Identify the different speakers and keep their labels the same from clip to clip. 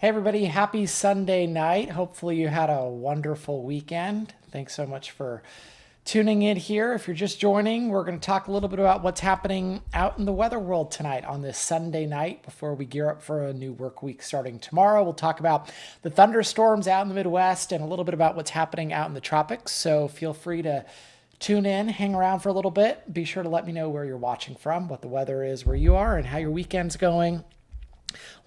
Speaker 1: Hey everybody, happy Sunday night. Hopefully you had a wonderful weekend. Thanks so much for tuning in here. If you're just joining, we're going to talk a little bit about what's happening out in the weather world tonight on this Sunday night before we gear up for a new work week starting tomorrow. We'll talk about the thunderstorms out in the Midwest and a little bit about what's happening out in the tropics. So feel free to tune in, hang around for a little bit. Be sure to let me know where you're watching from, what the weather is where you are, and how your weekend's going.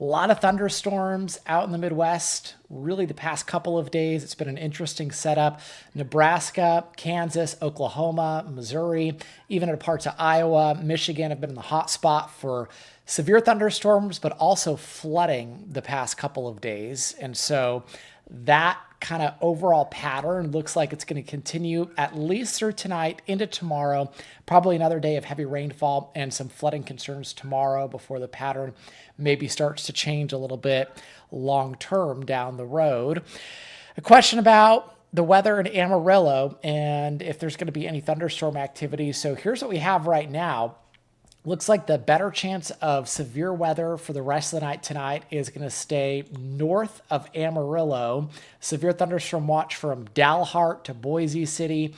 Speaker 1: A lot of thunderstorms out in the Midwest, really the past couple of days. It's been an interesting setup. Nebraska, Kansas, Oklahoma, Missouri, even in parts of Iowa, Michigan have been in the hot spot for severe thunderstorms, but also flooding the past couple of days. And so that kind of overall pattern looks like it's going to continue at least through tonight into tomorrow. Probably another day of heavy rainfall and some flooding concerns tomorrow before the pattern maybe starts to change a little bit long term down the road. A question about the weather in Amarillo and if there's going to be any thunderstorm activity. So here's what we have right now. Looks like the better chance of severe weather for the rest of the night tonight is going to stay north of Amarillo. Severe thunderstorm watch from Dalhart to Boise City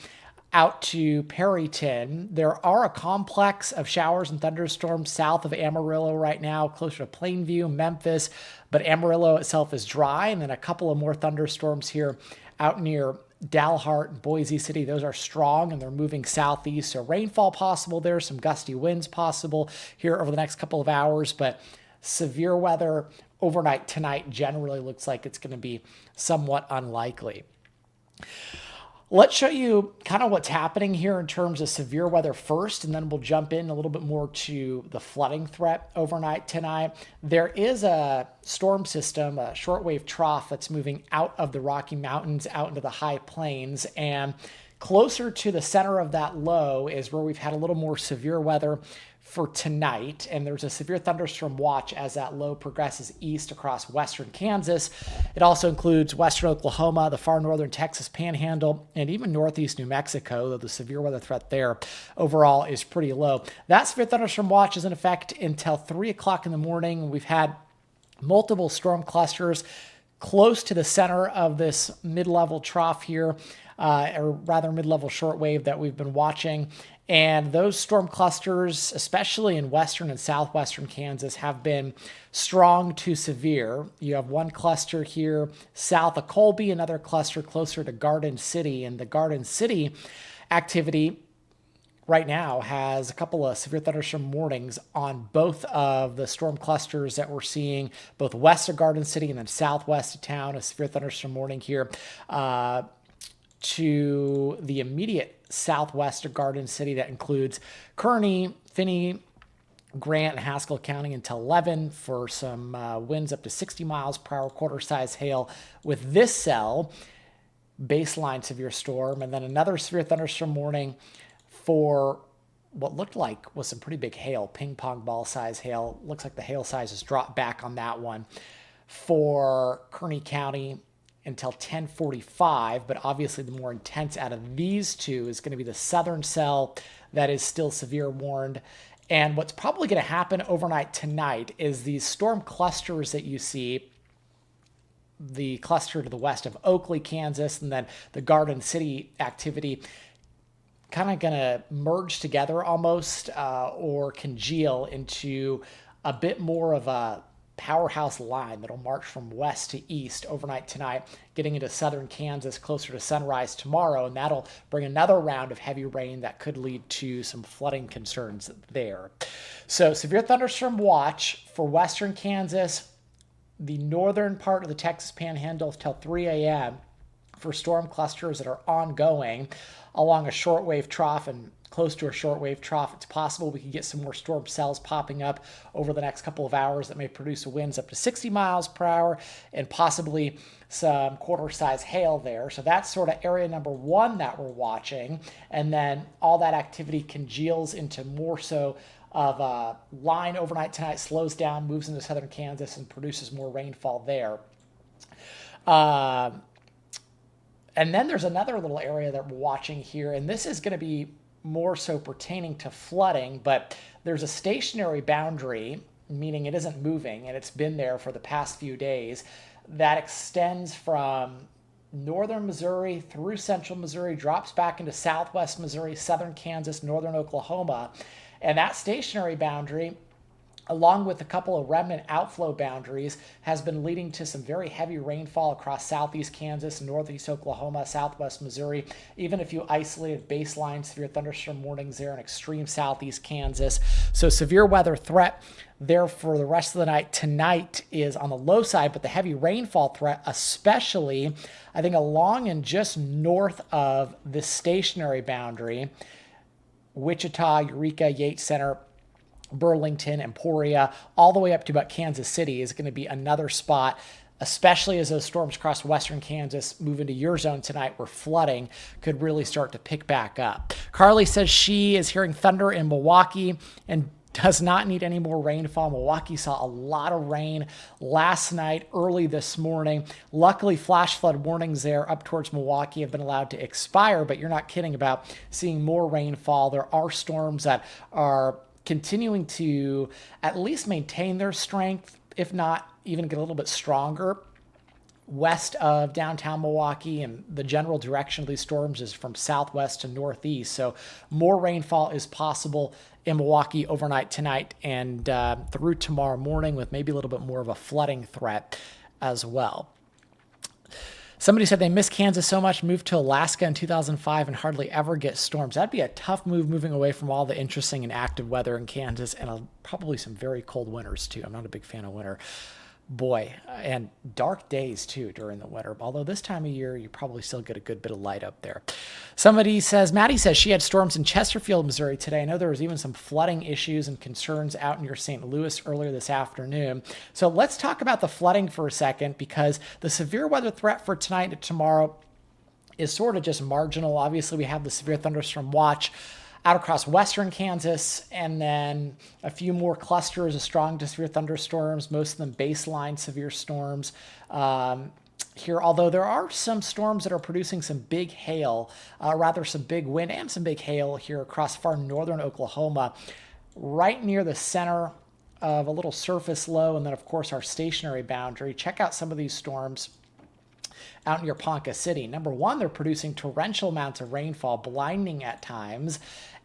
Speaker 1: out to Perryton. There are a complex of showers and thunderstorms south of Amarillo right now, closer to Plainview, Memphis, but Amarillo itself is dry, and then a couple of more thunderstorms here out near Dalhart and Boise City. Those are strong and they're moving southeast. So rainfall possible there, some gusty winds possible here over the next couple of hours, but severe weather overnight tonight generally looks like it's going to be somewhat unlikely. Let's show you kind of what's happening here in terms of severe weather first, and then we'll jump in a little bit more to the flooding threat overnight tonight. There is a storm system, a shortwave trough that's moving out of the Rocky Mountains out into the high plains, and closer to the center of that low is where we've had a little more severe weather for tonight, and there's a severe thunderstorm watch as that low progresses east across western Kansas. It also includes western Oklahoma, the far northern Texas Panhandle, and even northeast New Mexico, though the severe weather threat there overall is pretty low. That severe thunderstorm watch is in effect until 3 o'clock in the morning. We've had multiple storm clusters close to the center of this mid-level trough here, or rather mid-level shortwave that we've been watching. And those storm clusters, especially in western and southwestern Kansas, have been strong to severe. You have one cluster here south of Colby, another cluster closer to Garden City. And the Garden City activity right now has a couple of severe thunderstorm warnings on both of the storm clusters that we're seeing, both west of Garden City and then southwest of town. A severe thunderstorm warning here to the immediate southwest of Garden City that includes Kearney, Finney, Grant, and Haskell County until 11 for some winds up to 60 miles per hour, quarter-size hail with this cell, baseline severe storm, and then another severe thunderstorm warning for what looked like was some pretty big hail, ping pong ball size hail. Looks like the hail size has dropped back on that one for Kearney County until 10:45, but obviously the more intense out of these two is going to be the southern cell that is still severe warned. And what's probably going to happen overnight tonight is these storm clusters that you see, the cluster to the west of Oakley, Kansas, and then the Garden City activity, kind of going to merge together almost or congeal into a bit more of a powerhouse line that'll march from west to east overnight tonight, getting into southern Kansas closer to sunrise tomorrow, and that'll bring another round of heavy rain that could lead to some flooding concerns there. So severe thunderstorm watch for western Kansas, the northern part of the Texas Panhandle till 3 a.m. for storm clusters that are ongoing along a shortwave trough and close to a shortwave trough. It's possible we could get some more storm cells popping up over the next couple of hours that may produce winds up to 60 miles per hour and possibly some quarter-size hail there. So that's sort of area number one that we're watching. And then all that activity congeals into more so of a line overnight tonight, slows down, moves into southern Kansas, and produces more rainfall there. And then there's another little area that we're watching here, and this is going to be more so pertaining to flooding, but there's a stationary boundary, meaning it isn't moving, and it's been there for the past few days, that extends from northern Missouri through central Missouri, drops back into southwest Missouri, southern Kansas, northern Oklahoma. And that stationary boundary, along with a couple of remnant outflow boundaries, has been leading to some very heavy rainfall across southeast Kansas, northeast Oklahoma, southwest Missouri, even a few isolated baseline severe thunderstorm warnings there in extreme southeast Kansas. So severe weather threat there for the rest of the night tonight is on the low side, but the heavy rainfall threat, especially, I think, along and just north of the stationary boundary, Wichita, Eureka, Yates Center, Burlington, Emporia, all the way up to about Kansas City is going to be another spot, especially as those storms cross western Kansas, move into your zone tonight, where flooding could really start to pick back up. Carly says she is hearing thunder in Milwaukee and does not need any more rainfall. Milwaukee saw a lot of rain last night, early this morning. Luckily, flash flood warnings there up towards Milwaukee have been allowed to expire, but you're not kidding about seeing more rainfall. There are storms that are continuing to at least maintain their strength, if not even get a little bit stronger, west of downtown Milwaukee, and the general direction of these storms is from southwest to northeast. So more rainfall is possible in Milwaukee overnight tonight and through tomorrow morning, with maybe a little bit more of a flooding threat as well. Somebody said they miss Kansas so much, moved to Alaska in 2005 and hardly ever get storms. That'd be a tough move, moving away from all the interesting and active weather in Kansas, and probably some very cold winters too. I'm not a big fan of winter. Boy, and dark days too during the winter. Although this time of year, you probably still get a good bit of light up there. Somebody says, Maddie says she had storms in Chesterfield, Missouri today. I know there was even some flooding issues and concerns out near St. Louis earlier this afternoon. So let's talk about the flooding for a second, because the severe weather threat for tonight and tomorrow is sort of just marginal. Obviously, we have the severe thunderstorm watch out across western Kansas, and then a few more clusters of strong to severe thunderstorms, most of them baseline severe storms here, although there are some storms that are producing some big hail, some big wind and some big hail here across far northern Oklahoma, right near the center of a little surface low, and then, of course, our stationary boundary. Check out some of these storms out near Ponca City. Number one, they're producing torrential amounts of rainfall, blinding at times,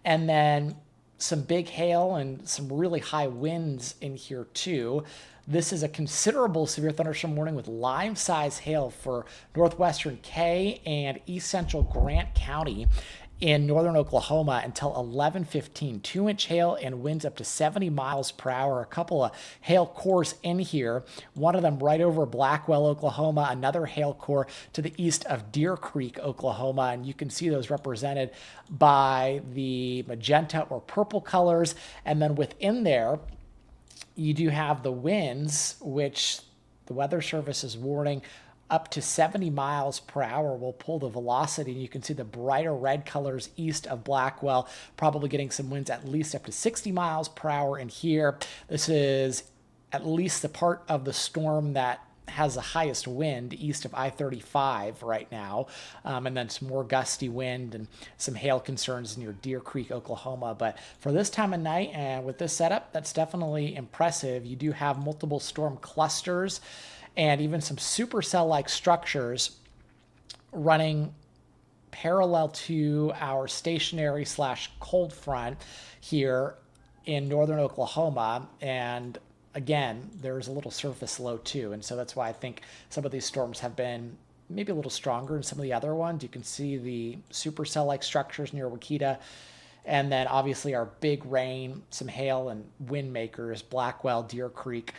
Speaker 1: and then some big hail and some really high winds in here too. This is a considerable severe thunderstorm warning with lime-size hail for northwestern Kay and east central Grant County in northern Oklahoma until 11:15. 2-inch hail and winds up to 70 miles per hour. A couple of hail cores in here, one of them right over Blackwell, Oklahoma, another hail core to the east of Deer Creek, Oklahoma, and you can see those represented by the magenta or purple colors. And then within there, you do have the winds, which the Weather Service is warning up to 70 miles per hour will pull the velocity. And you can see the brighter red colors east of Blackwell, probably getting some winds at least up to 60 miles per hour in here. This is at least the part of the storm that has the highest wind east of I-35 right now, and then some more gusty wind and some hail concerns near Deer Creek, Oklahoma. But for this time of night and with this setup, that's definitely impressive. You do have multiple storm clusters and even some supercell-like structures running parallel to our stationary / cold front here in northern Oklahoma. And again, there's a little surface low too. And so that's why I think some of these storms have been maybe a little stronger than some of the other ones. You can see the supercell-like structures near Wichita. And then obviously our big rain, some hail and wind makers, Blackwell, Deer Creek,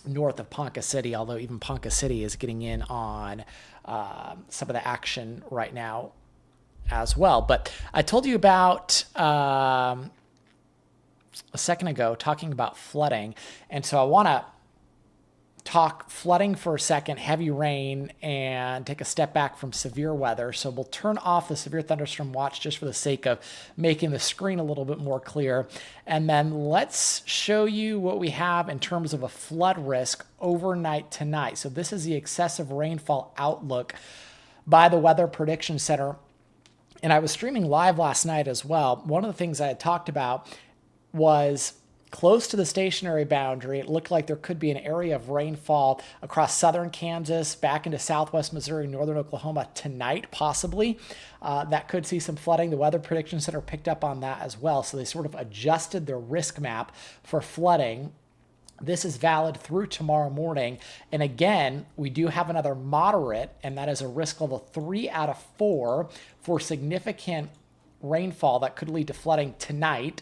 Speaker 1: north of Ponca City, although even Ponca City is getting in on some of the action right now as well. But I told you about a second ago talking about flooding, and so I want to talk flooding for a second, heavy rain, and take a step back from severe weather. So we'll turn off the severe thunderstorm watch just for the sake of making the screen a little bit more clear. And then let's show you what we have in terms of a flood risk overnight tonight. So this is the excessive rainfall outlook by the Weather Prediction Center. And I was streaming live last night as well. One of the things I had talked about was close to the stationary boundary, it looked like there could be an area of rainfall across southern Kansas, back into southwest Missouri, northern Oklahoma tonight, possibly. That could see some flooding. The Weather Prediction Center picked up on that as well. So they sort of adjusted their risk map for flooding. This is valid through tomorrow morning. And again, we do have another moderate, and that is a risk level 3 out of 4 for significant rainfall that could lead to flooding tonight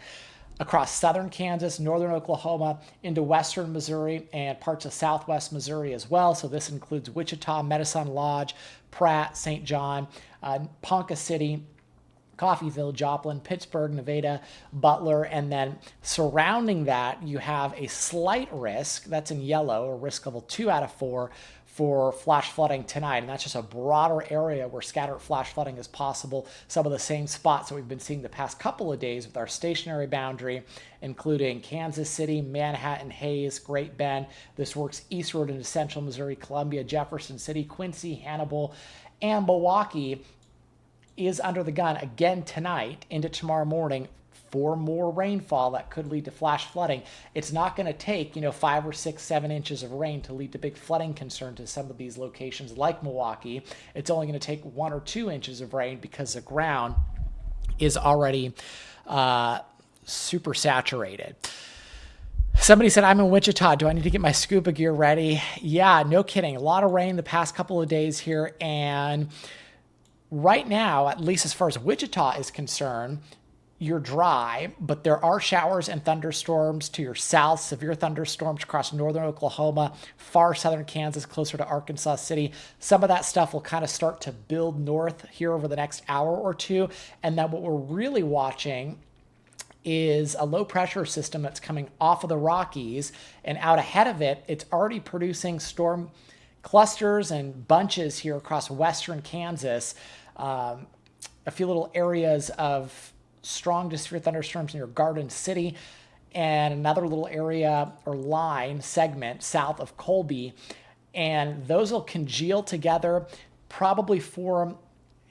Speaker 1: across southern Kansas, northern Oklahoma, into western Missouri, and parts of southwest Missouri as well. So this includes Wichita, Medicine Lodge, Pratt, St. John, Ponca City, Coffeyville, Joplin, Pittsburgh, Nevada, Butler, and then surrounding that, you have a slight risk, that's in yellow, a risk level 2 out of 4 for flash flooding tonight. And that's just a broader area where scattered flash flooding is possible. Some of the same spots that we've been seeing the past couple of days with our stationary boundary, including Kansas City, Manhattan, Hayes, Great Bend. This works eastward into central Missouri, Columbia, Jefferson City, Quincy, Hannibal, and Milwaukee is under the gun again tonight into tomorrow morning for more rainfall that could lead to flash flooding. It's not going to take, 5 or 6, 7 inches of rain to lead to big flooding concern to some of these locations like Milwaukee. It's only going to take 1 or 2 inches of rain because the ground is already super saturated. Somebody said, I'm in Wichita. Do I need to get my scuba gear ready? Yeah, no kidding. A lot of rain the past couple of days here. And right now, at least as far as Wichita is concerned, you're dry, but there are showers and thunderstorms to your south, severe thunderstorms across northern Oklahoma, far southern Kansas, closer to Arkansas City. Some of that stuff will kind of start to build north here over the next hour or two. And then what we're really watching is a low pressure system that's coming off of the Rockies, and out ahead of it, it's already producing storm clusters and bunches here across western Kansas. A few little areas of strong to severe thunderstorms near Garden City, and another little area or line segment south of Colby. And those will congeal together, probably form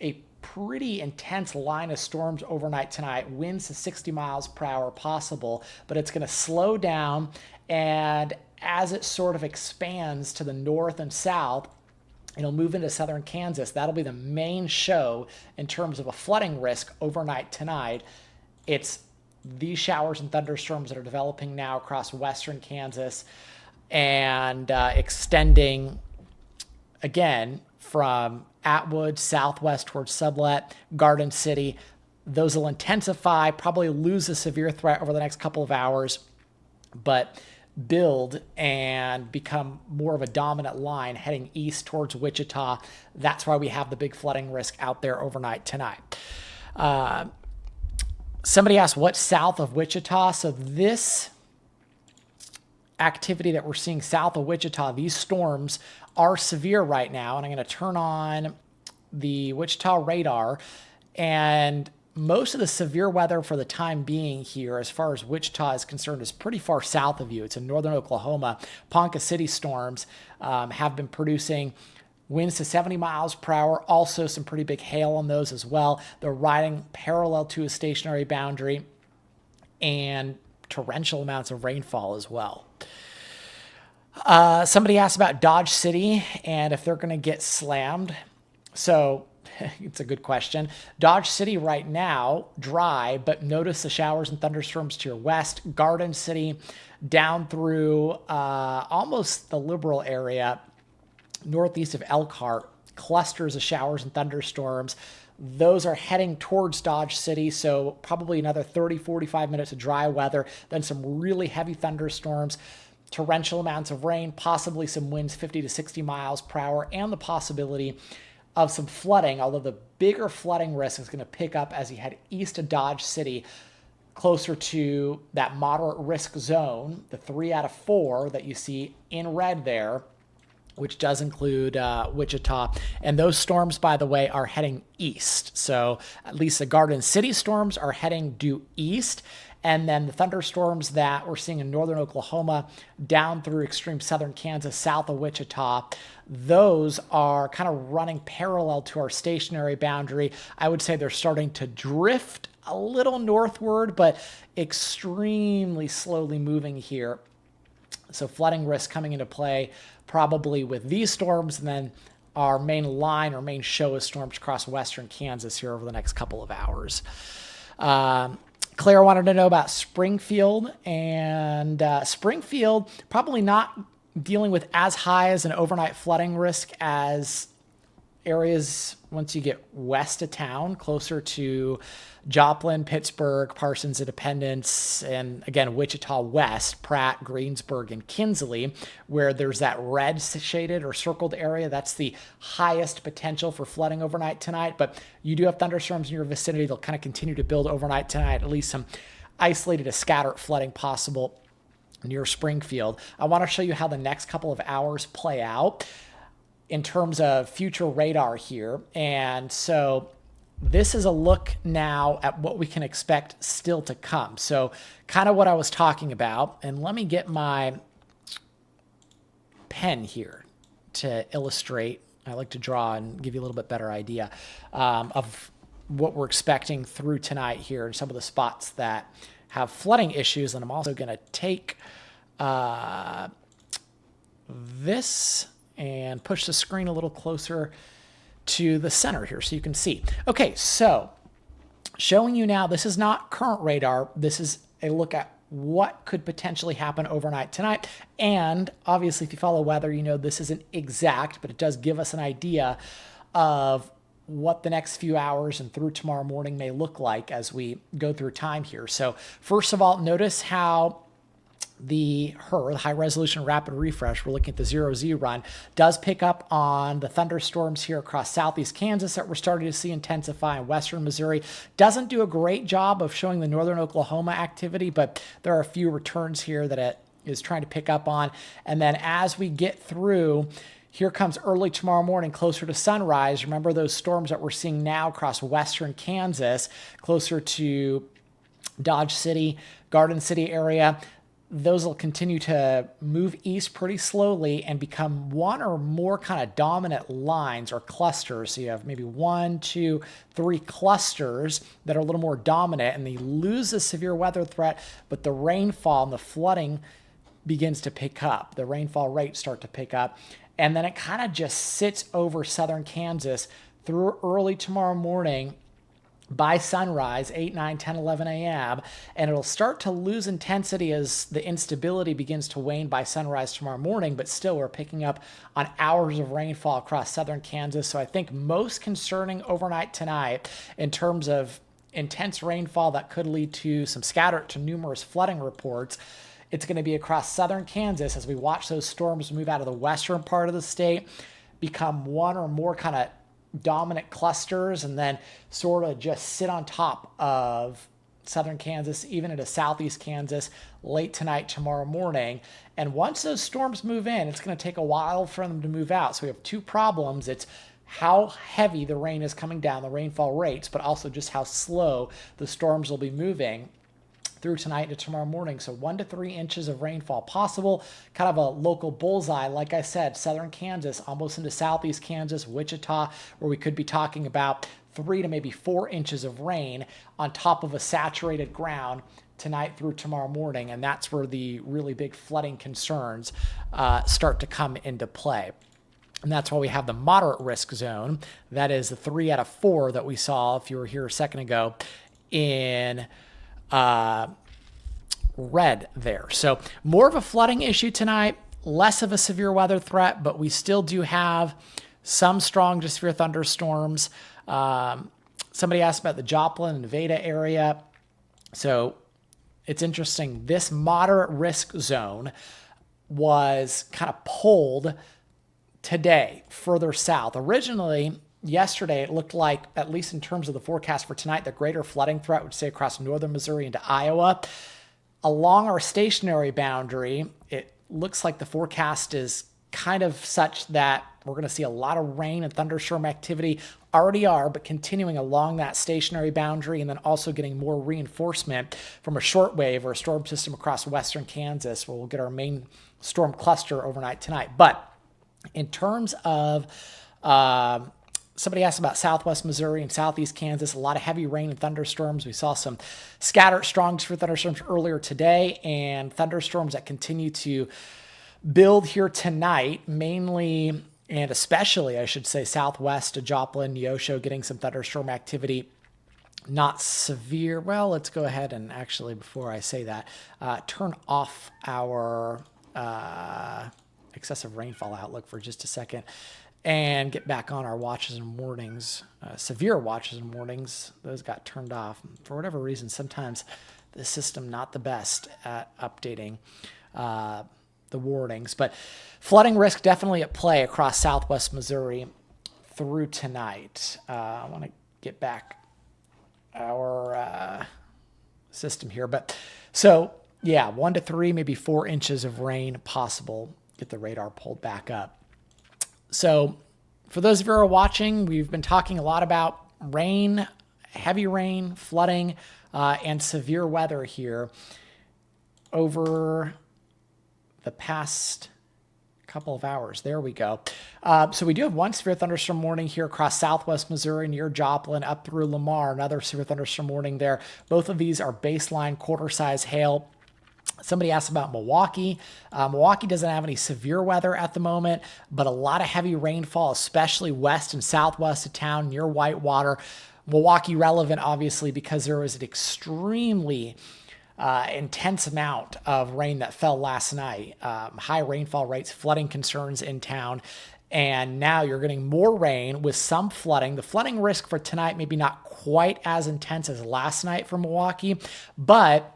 Speaker 1: a pretty intense line of storms overnight tonight. Winds to 60 miles per hour possible, but it's going to slow down. And as it sort of expands to the north and south, it'll move into southern Kansas. That'll be the main show in terms of a flooding risk overnight tonight. It's these showers and thunderstorms that are developing now across western Kansas and extending, again, from Atwood, southwest towards Sublet, Garden City. Those will intensify, probably lose a severe threat over the next couple of hours, but build and become more of a dominant line heading east towards Wichita. That's why we have the big flooding risk out there overnight tonight. Somebody asked what's south of Wichita. So this activity that we're seeing south of Wichita, these storms are severe right now. And I'm going to turn on the Wichita radar, and most of the severe weather for the time being here, as far as Wichita is concerned, is pretty far south of you. It's in northern Oklahoma. Ponca City storms have been producing winds to 70 miles per hour. Also some pretty big hail on those as well. They're riding parallel to a stationary boundary, and torrential amounts of rainfall as well. Somebody asked about Dodge City and if they're going to get slammed. So it's a good question. Dodge City right now, dry, but notice the showers and thunderstorms to your west. Garden City down through almost the Liberal area, northeast of Elkhart, clusters of showers and thunderstorms. Those are heading towards Dodge City, so probably another 30, 45 minutes of dry weather, then some really heavy thunderstorms, torrential amounts of rain, possibly some winds 50 to 60 miles per hour, and the possibility of some flooding, although the bigger flooding risk is going to pick up as you head east of Dodge City, closer to that moderate risk zone, the 3 out of 4 that you see in red there, which does include Wichita. And those storms, by the way, are heading east. So at least the Garden City storms are heading due east. And then the thunderstorms that we're seeing in northern Oklahoma down through extreme southern Kansas, south of Wichita, those are kind of running parallel to our stationary boundary. I would say they're starting to drift a little northward, but extremely slowly moving here. So flooding risk coming into play probably with these storms, and then our main line or main show of storms across western Kansas here over the next couple of hours. Claire wanted to know about Springfield, and Springfield probably not dealing with as high as an overnight flooding risk as areas once you get west of town, closer to Joplin, Pittsburgh, Parsons, Independence, and again, Wichita West, Pratt, Greensburg, and Kinsley, where there's that red shaded or circled area. That's the highest potential for flooding overnight tonight, but you do have thunderstorms in your vicinity. They'll kind of continue to build overnight tonight, at least some isolated to scattered flooding possible near Springfield. I want to show you how the next couple of hours play out in terms of future radar here. And so this is a look now at what we can expect still to come. So kind of what I was talking about. And let me get my pen here to illustrate. I like to draw and give you a little bit better idea of what we're expecting through tonight here and some of the spots that have flooding issues. And I'm also going to take this and push the screen a little closer to the center here so you can see. Okay, so showing you now, this is not current radar. This is a look at what could potentially happen overnight tonight. And obviously, if you follow weather, you know this isn't exact, but it does give us an idea of what the next few hours and through tomorrow morning may look like as we go through time here. So first of all, notice how the high resolution rapid refresh, we're looking at the 0Z run, does pick up on the thunderstorms here across southeast Kansas that we're starting to see intensify in western Missouri. Doesn't do a great job of showing the northern Oklahoma activity, but there are a few returns here that it is trying to pick up on. And then as we get through, here comes early tomorrow morning, closer to sunrise. Remember those storms that we're seeing now across western Kansas, closer to Dodge City, Garden City area. Those will continue to move east pretty slowly and become one or more kind of dominant lines or clusters. So you have maybe 1, 2, 3 clusters that are a little more dominant, and they lose the severe weather threat, but the rainfall and the flooding begins to pick up. The rainfall rates start to pick up, and then it kind of just sits over southern Kansas through early tomorrow morning. By sunrise, 8, 9, 10, 11 a.m., and it'll start to lose intensity as the instability begins to wane by sunrise tomorrow morning, but still we're picking up on hours of rainfall across southern Kansas. So I think most concerning overnight tonight in terms of intense rainfall that could lead to some scattered to numerous flooding reports, it's going to be across southern Kansas as we watch those storms move out of the western part of the state, become one or more kind of dominant clusters, and then sort of just sit on top of southern Kansas, even into southeast Kansas late tonight, tomorrow morning. And once those storms move in, it's going to take a while for them to move out. So we have two problems. It's how heavy the rain is coming down, the rainfall rates, but also just how slow the storms will be moving through tonight to tomorrow morning. So 1 to 3 inches of rainfall possible, kind of a local bullseye. Like I said, southern Kansas, almost into southeast Kansas, Wichita, where we could be talking about 3 to maybe 4 inches of rain on top of a saturated ground tonight through tomorrow morning. And that's where the really big flooding concerns start to come into play. And that's why we have the moderate risk zone. That is the 3 out of 4 that we saw, if you were here a second ago, in red there. So more of a flooding issue tonight, less of a severe weather threat, but we still do have some strong to severe thunderstorms. Somebody asked about the Joplin and Nevada area. So it's interesting. This moderate risk zone was kind of pulled today further south. Originally, yesterday, it looked like, at least in terms of the forecast for tonight, the greater flooding threat would stay across northern Missouri into Iowa. Along our stationary boundary, it looks like the forecast is kind of such that we're going to see a lot of rain and thunderstorm activity, already are, but continuing along that stationary boundary, and then also getting more reinforcement from a shortwave or a storm system across western Kansas, where we'll get our main storm cluster overnight tonight. But in terms of Somebody asked about southwest Missouri and southeast Kansas. A lot of heavy rain and thunderstorms. We saw some scattered strong for thunderstorms earlier today, and thunderstorms that continue to build here tonight, mainly and especially, I should say, southwest to Joplin, Neosho, getting some thunderstorm activity. Not severe. Well, let's go ahead and actually, before I say that, turn off our excessive rainfall outlook for just a second and get back on our watches and warnings. Severe watches and warnings, those got turned off. For whatever reason, sometimes the system not the best at updating the warnings. But flooding risk definitely at play across southwest Missouri through tonight. I want to get back our system here. But so, yeah, 1 to 3, maybe 4 inches of rain possible. Get the radar pulled back up. So for those of you who are watching, we've been talking a lot about rain, heavy rain, flooding, and severe weather here over the past couple of hours. There we go. So we do have one severe thunderstorm warning here across southwest Missouri near Joplin up through Lamar. Another severe thunderstorm warning there. Both of these are baseline quarter-size hail. Somebody asked about Milwaukee. Milwaukee doesn't have any severe weather at the moment, but a lot of heavy rainfall, especially west and southwest of town near Whitewater. Milwaukee relevant, obviously, because there was an extremely intense amount of rain that fell last night. High rainfall rates, flooding concerns in town. And now you're getting more rain with some flooding. The flooding risk for tonight maybe not quite as intense as last night for Milwaukee, but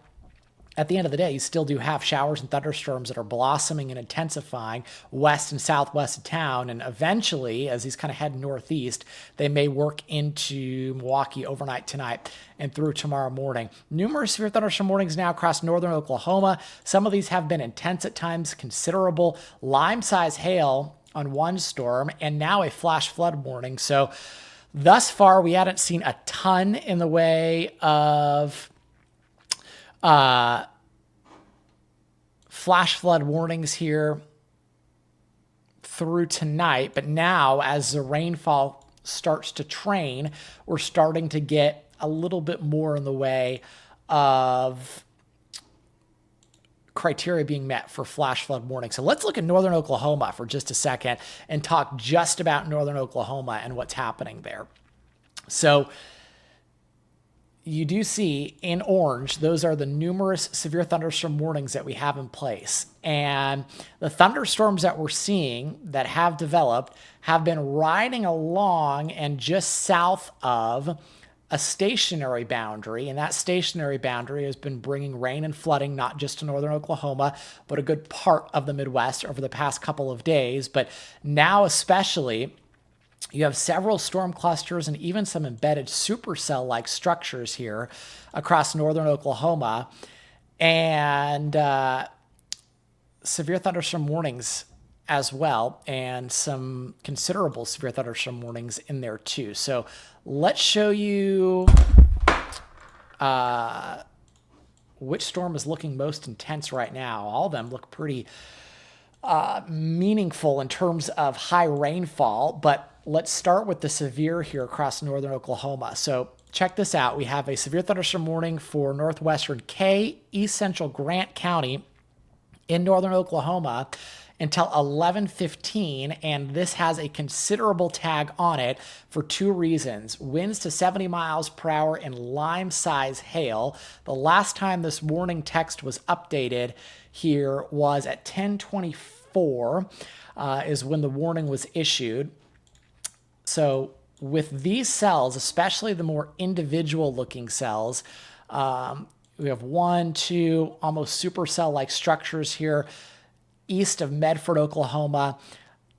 Speaker 1: at the end of the day, you still do have showers and thunderstorms that are blossoming and intensifying west and southwest of town. And eventually, as these kind of head northeast, they may work into Milwaukee overnight tonight and through tomorrow morning. Numerous severe thunderstorm warnings now across northern Oklahoma. Some of these have been intense at times, considerable lime-size hail on one storm, and now a flash flood warning. So thus far, we hadn't seen a ton in the way of flash flood warnings here through tonight. But now, as the rainfall starts to train, we're starting to get a little bit more in the way of criteria being met for flash flood warning. So let's look at northern Oklahoma for just a second and talk just about northern Oklahoma and what's happening there. So you do see in orange, those are the numerous severe thunderstorm warnings that we have in place. And the thunderstorms that we're seeing that have developed have been riding along and just south of a stationary boundary. And that stationary boundary has been bringing rain and flooding, not just to northern Oklahoma, but a good part of the Midwest over the past couple of days. But now especially, you have several storm clusters and even some embedded supercell-like structures here across northern Oklahoma, and severe thunderstorm warnings as well, and some considerable severe thunderstorm warnings in there too. So let's show you which storm is looking most intense right now. All of them look pretty meaningful in terms of high rainfall, but let's start with the severe here across northern Oklahoma. So check this out. We have a severe thunderstorm warning for northwestern Kay, east central Grant County in northern Oklahoma until 11:15, and this has a considerable tag on it for 2 reasons. Winds to 70 miles per hour and lime-size hail. The last time this warning text was updated here was at 10:24 is when the warning was issued. So with these cells, especially the more individual looking cells, we have 1, 2, almost supercell-like structures here east of Medford, Oklahoma.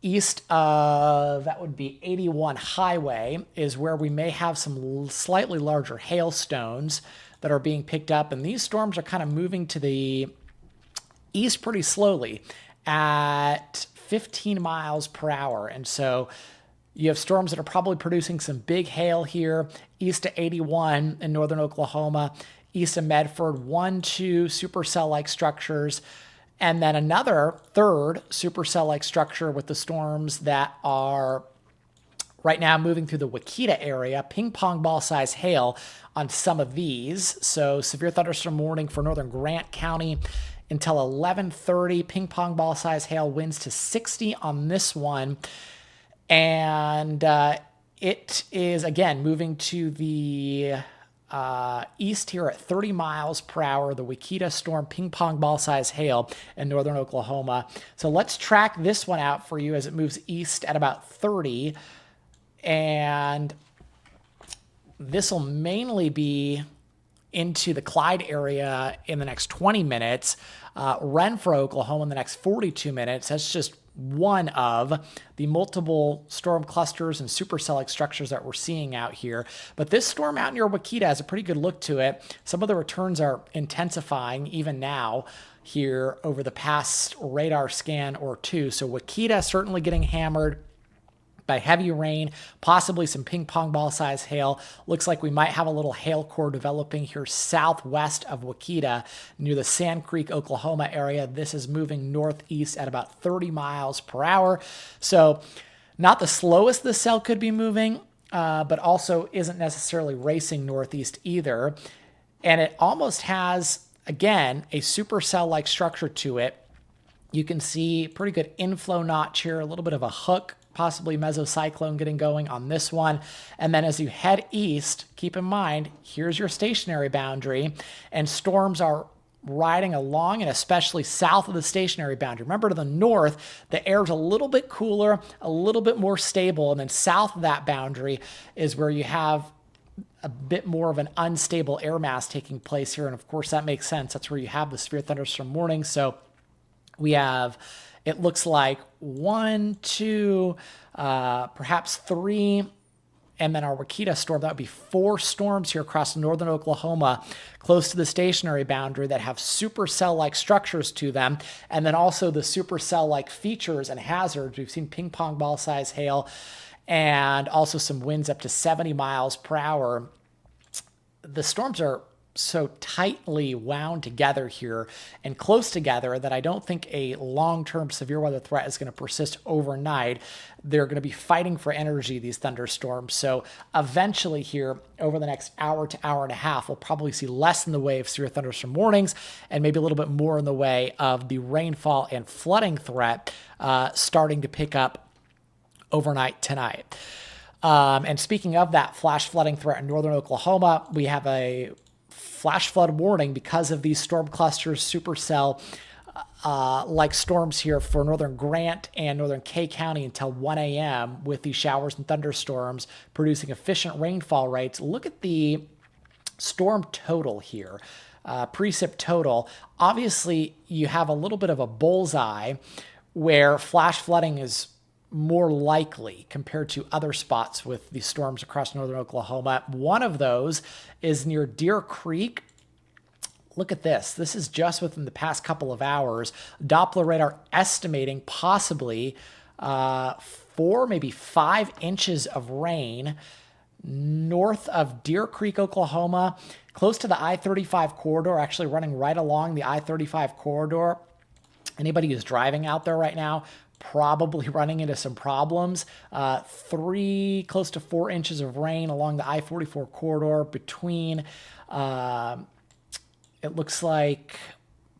Speaker 1: East of, that would be 81 Highway, is where we may have some slightly larger hailstones that are being picked up. And these storms are kind of moving to the east pretty slowly at 15 miles per hour. And so you have storms that are probably producing some big hail here, east of 81 in northern Oklahoma, east of Medford, 1, 2 supercell-like structures, and then another third supercell-like structure with the storms that are Right now, moving through the Wakita area, ping pong ball size hail on some of these. So severe thunderstorm warning for northern Grant County until 11:30. Ping pong ball size hail, winds to 60 on this one. And it is, again, moving to the east here at 30 miles per hour, the Wakita storm, ping pong ball size hail in northern Oklahoma. So let's track this one out for you as it moves east at about 30. And this will mainly be into the Clyde area in the next 20 minutes. Renfro, Oklahoma in the next 42 minutes. That's just one of the multiple storm clusters and supercell-like structures that we're seeing out here. But this storm out near Wakita has a pretty good look to it. Some of the returns are intensifying even now here over the past radar scan or two. So Wakita certainly getting hammered by heavy rain, possibly some ping pong ball size hail. Looks like we might have a little hail core developing here southwest of Wakita near the Sand Creek, Oklahoma area. This is moving northeast at about 30 miles per hour. So not the slowest the cell could be moving, but also isn't necessarily racing northeast either. And it almost has, again, a supercell-like structure to it. You can see pretty good inflow notch here, a little bit of a hook, possibly mesocyclone getting going on this one. And then as you head east, keep in mind, here's your stationary boundary, and storms are riding along, and especially south of the stationary boundary. Remember, to the north, the air is a little bit cooler, a little bit more stable, and then south of that boundary is where you have a bit more of an unstable air mass taking place here. And of course, that makes sense. That's where you have the severe thunderstorm warning. So we have, it looks like 1, 2, perhaps 3, and then our Wakita storm. That would be 4 storms here across northern Oklahoma, close to the stationary boundary, that have supercell-like structures to them, and then also the supercell-like features and hazards. We've seen ping pong ball size hail, and also some winds up to 70 miles per hour. The storms are so tightly wound together here and close together that I don't think a long-term severe weather threat is going to persist overnight. They're going to be fighting for energy, these thunderstorms. So eventually here, over the next hour to hour and a half, we'll probably see less in the way of severe thunderstorm warnings and maybe a little bit more in the way of the rainfall and flooding threat starting to pick up overnight tonight. And speaking of that flash flooding threat in northern Oklahoma, we have a flash flood warning because of these storm clusters, supercell like storms here for northern Grant and northern Kay County until 1 a.m. with these showers and thunderstorms producing efficient rainfall rates. Look at the storm total here, precip total. Obviously, you have a little bit of a bullseye where flash flooding is more likely compared to other spots with these storms across northern Oklahoma. One of those is near Deer Creek. Look at this. This is just within the past couple of hours. Doppler radar estimating possibly 4, maybe 5 inches of rain north of Deer Creek, Oklahoma, close to the I-35 corridor, actually running right along the I-35 corridor. Anybody who's driving out there right now, probably running into some problems. 3, close to 4 inches of rain along the I-44 corridor between, it looks like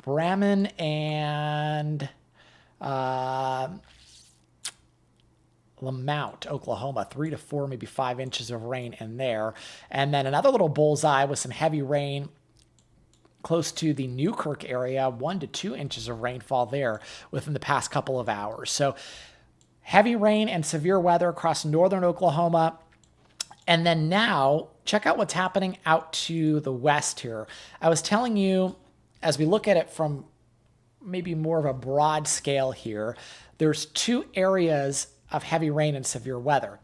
Speaker 1: Bremen and Lamount, Oklahoma, 3 to 4, maybe 5 inches of rain in there. And then another little bullseye with some heavy rain close to the Newkirk area, 1 to 2 inches of rainfall there within the past couple of hours. So heavy rain and severe weather across northern Oklahoma. And then now, check out what's happening out to the west here. I was telling you, as we look at it from maybe more of a broad scale here, there's 2 areas of heavy rain and severe weather.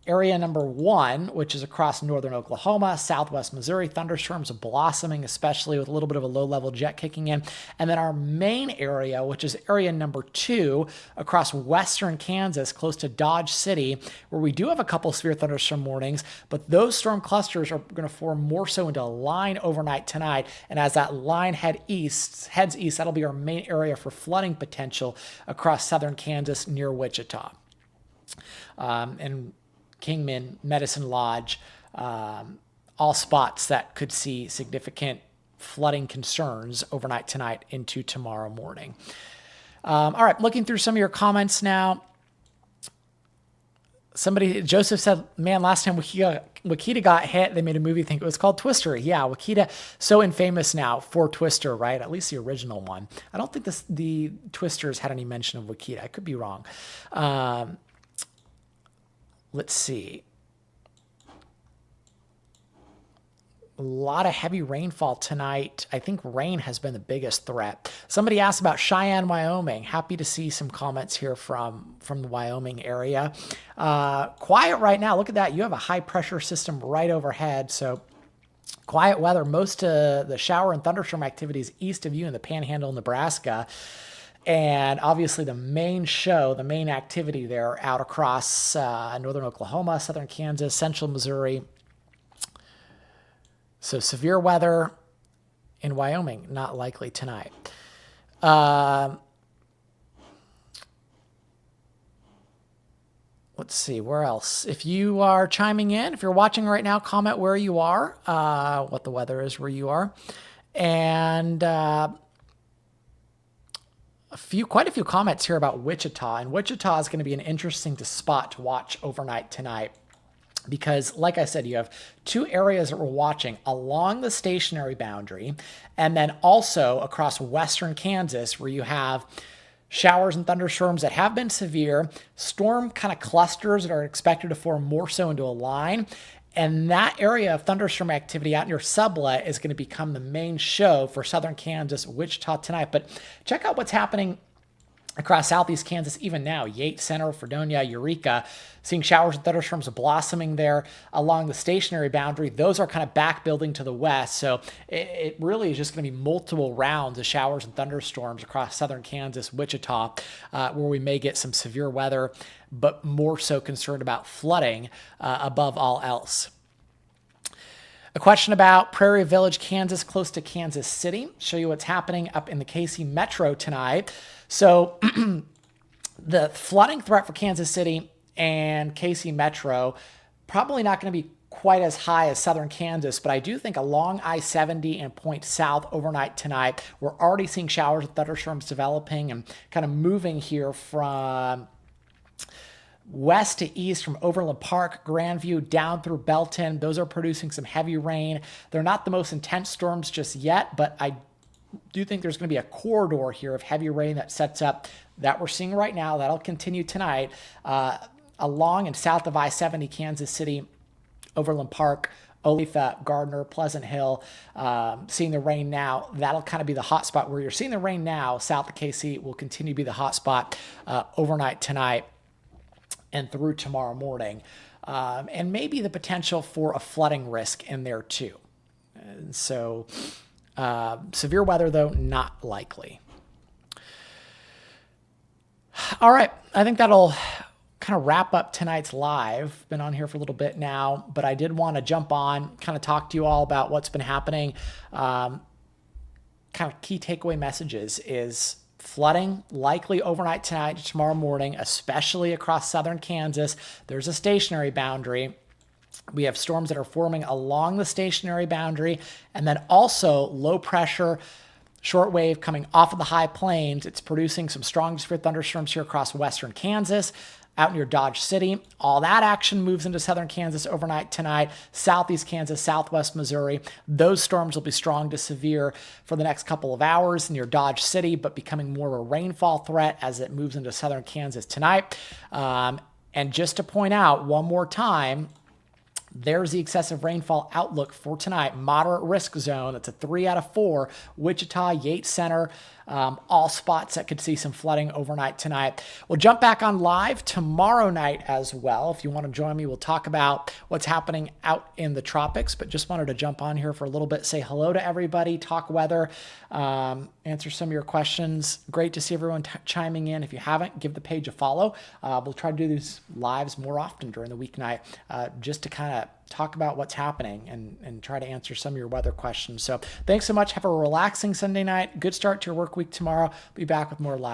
Speaker 1: Area number 1, which is across northern Oklahoma, southwest Missouri, thunderstorms are blossoming, especially with a little bit of a low-level jet kicking in. And then our main area, which is area number 2, across western Kansas, close to Dodge City, where we do have a couple severe thunderstorm warnings, but those storm clusters are going to form more so into a line overnight tonight. And as that line heads east, that'll be our main area for flooding potential across southern Kansas near Wichita. And Kingman, Medicine Lodge, all spots that could see significant flooding concerns overnight tonight into tomorrow morning. All right, looking through some of your comments now. Joseph said, man, last time Wakita got hit, they made a movie, I think it was called Twister. Yeah, Wakita, so infamous now for Twister, right? At least the original one. I don't think the Twisters had any mention of Wakita. I could be wrong. Let's see. A lot of heavy rainfall tonight. I think rain has been the biggest threat. Somebody asked about Cheyenne, Wyoming. Happy to see some comments here from the Wyoming area. Quiet right now. Look at that. You have a high pressure system right overhead. So quiet weather. Most of the shower and thunderstorm activities east of you in the Panhandle, Nebraska. And obviously the main activity there out across northern Oklahoma, southern Kansas, central Missouri. So severe weather in Wyoming, not likely tonight. Let's see, where else? If you are chiming in, if you're watching right now, comment where you are, what the weather is where you are. And quite a few comments here about Wichita. And Wichita is going to be an interesting spot to watch overnight tonight. Because, like I said, you have two areas that we're watching along the stationary boundary, and then also across western Kansas, where you have showers and thunderstorms that have been severe, storm kind of clusters that are expected to form more so into a line. And that area of thunderstorm activity out near Sublet is going to become the main show for southern Kansas, Wichita tonight. But check out what's happening across southeast Kansas even now. Yates Center, Fredonia, Eureka, seeing showers and thunderstorms blossoming there along the stationary boundary. Those are kind of back building to the west. So it really is just going to be multiple rounds of showers and thunderstorms across southern Kansas, Wichita, where we may get some severe weather, but more so concerned about flooding above all else. A question about Prairie Village, Kansas, close to Kansas City. Show you what's happening up in the KC Metro tonight. So the flooding threat for Kansas City and KC Metro, probably not going to be quite as high as southern Kansas, but I do think along I-70 and point south overnight tonight, we're already seeing showers and thunderstorms developing and kind of moving here from west to east from Overland Park, Grandview, down through Belton. Those are producing some heavy rain. They're not the most intense storms just yet, but I do think there's going to be a corridor here of heavy rain that sets up that we're seeing right now. That'll continue tonight along and south of I-70, Kansas City, Overland Park, Olathe, Gardner, Pleasant Hill, seeing the rain now. That'll kind of be the hot spot where you're seeing the rain now. South of KC will continue to be the hot spot overnight tonight and through tomorrow morning. And maybe the potential for a flooding risk in there too. And so severe weather, though, not likely. All right. I think that'll kind of wrap up tonight's live. Been on here for a little bit now, but I did want to jump on, kind of talk to you all about what's been happening. Kind of key takeaway messages is flooding likely overnight tonight to tomorrow morning, especially across southern Kansas. There's a stationary boundary. We have storms that are forming along the stationary boundary, and then also low pressure shortwave coming off of the high plains. It's producing some strong severe thunderstorms here across western Kansas, out near Dodge City. All that action moves into southern Kansas overnight tonight, southeast Kansas, southwest Missouri. Those storms will be strong to severe for the next couple of hours near Dodge City, but becoming more of a rainfall threat as it moves into southern Kansas tonight. And just to point out one more time, there's the excessive rainfall outlook for tonight. Moderate risk zone. That's a 3 out of 4. Wichita, Yates Center, all spots that could see some flooding overnight tonight. We'll jump back on live tomorrow night as well. If you want to join me, we'll talk about what's happening out in the tropics, but just wanted to jump on here for a little bit, say hello to everybody, talk weather, answer some of your questions. Great to see everyone chiming in. If you haven't, give the page a follow. We'll try to do these lives more often during the weeknight, just to kind of talk about what's happening and try to answer some of your weather questions. So thanks so much. Have a relaxing Sunday night. Good start to your work week tomorrow. Be back with more live.